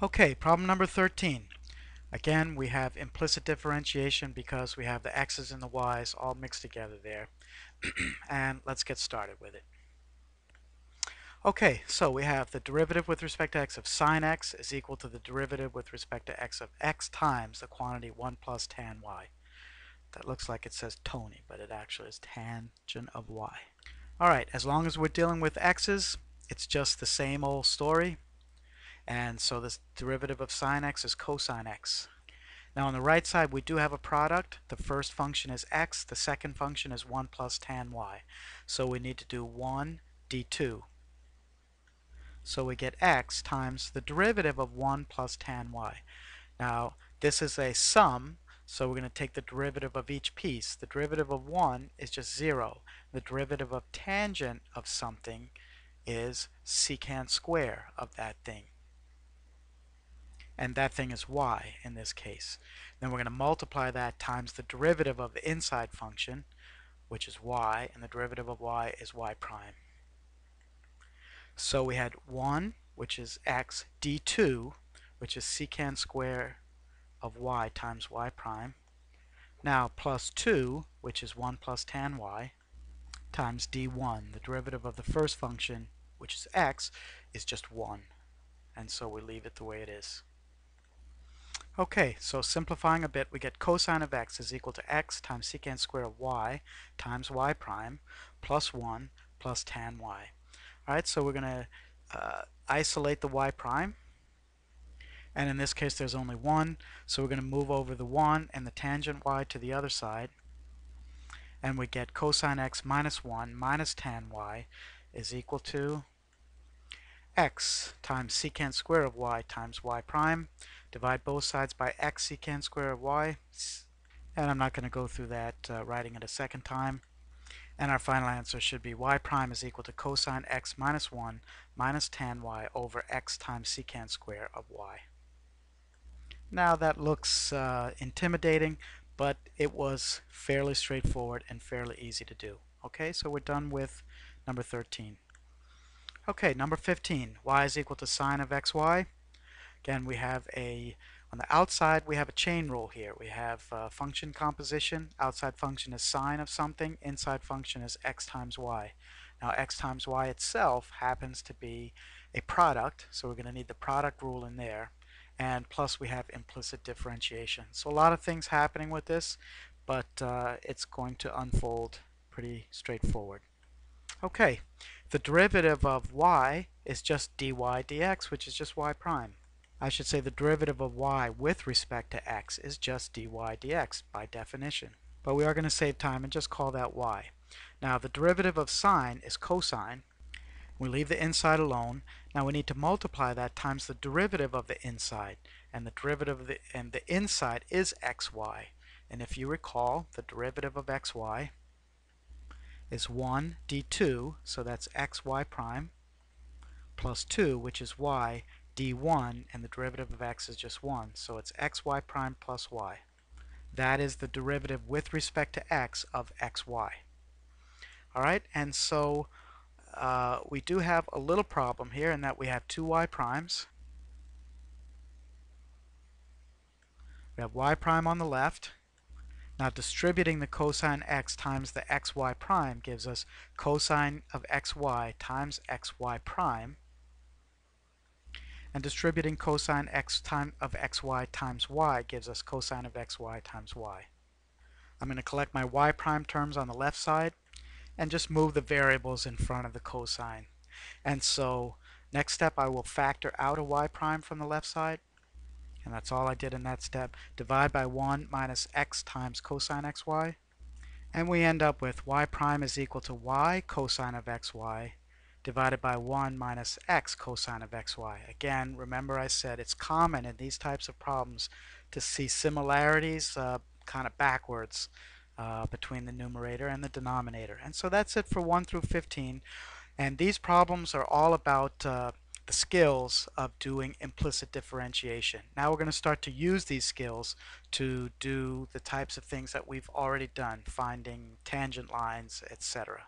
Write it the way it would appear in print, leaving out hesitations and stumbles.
Okay, problem number 13. Again, we have implicit differentiation because we have the x's and the y's all mixed together there. And let's get started with it. Okay, so we have the derivative with respect to x of sine x is equal to the derivative with respect to x of x times the quantity 1 plus tan y. That looks like it says Tony, but it actually is tangent of y. Alright, as long as we're dealing with x's, it's just the same old story. And so this derivative of sine x is cosine x. Now on the right side we do have a product. The first function is x, the second function is 1 plus tan y. So we need to do 1 d2. So we get x times the derivative of 1 plus tan y. Now this is a sum, so we're going to take the derivative of each piece. The derivative of 1 is just 0. The derivative of tangent of something is secant square of that thing. And that thing is y in this case. Then we're going to multiply that times the derivative of the inside function, which is y, and the derivative of y is y prime. So we had 1, which is x, d2, which is secant square of y times y prime. Now plus 2, which is 1 plus tan y, times d1. The derivative of the first function, which is x, is just 1. And so we leave it the way it is. Okay, so simplifying a bit, we get cosine of x is equal to x times secant square of y times y prime plus 1 plus tan y. Alright, so we're going to isolate the y prime. And in this case there's only 1, so we're going to move over the 1 and the tangent y to the other side. And we get cosine x minus 1 minus tan y is equal to x times secant square of y times y prime. Divide both sides by x secant square of y. And I'm not going to go through that writing it a second time. And our final answer should be y prime is equal to cosine x minus 1 minus tan y over x times secant square of y. Now that looks intimidating, but it was fairly straightforward and fairly easy to do. Okay, so we're done with number 13. Okay, number 15, y is equal to sine of xy. Again, we have on the outside we have a chain rule here. We have function composition. Outside function is sine of something. Inside function is x times y. Now x times y itself happens to be a product, so we're going to need the product rule in there. And plus we have implicit differentiation. So a lot of things happening with this, but it's going to unfold pretty straightforward. Okay, the derivative of y is just dy dx, which is just y prime. I should say the derivative of y with respect to x is just dy dx by definition. But we are going to save time and just call that y. Now the derivative of sine is cosine. We leave the inside alone. Now we need to multiply that times the derivative of the inside. And the derivative of the inside is xy. And if you recall, the derivative of xy is 1 d2, so that's xy prime, plus 2, which is y, d1, and the derivative of x is just 1, so it's xy prime plus y. That is the derivative with respect to x of xy. Alright, and so we do have a little problem here in that we have two y primes. We have y prime on the left. Now distributing the cosine x times the xy prime gives us cosine of xy times xy prime. And distributing cosine x of xy times y gives us cosine of xy times y. I'm going to collect my y prime terms on the left side and just move the variables in front of the cosine. And so next step I will factor out a y prime from the left side. And that's all I did in that step. Divide by 1 minus x times cosine xy. And we end up with y prime is equal to y cosine of xy divided by 1 minus x cosine of xy. Again, remember I said it's common in these types of problems to see similarities kind of backwards between the numerator and the denominator. And so that's it for 1 through 15. And these problems are all about the skills of doing implicit differentiation. Now we're going to start to use these skills to do the types of things that we've already done, finding tangent lines, etc.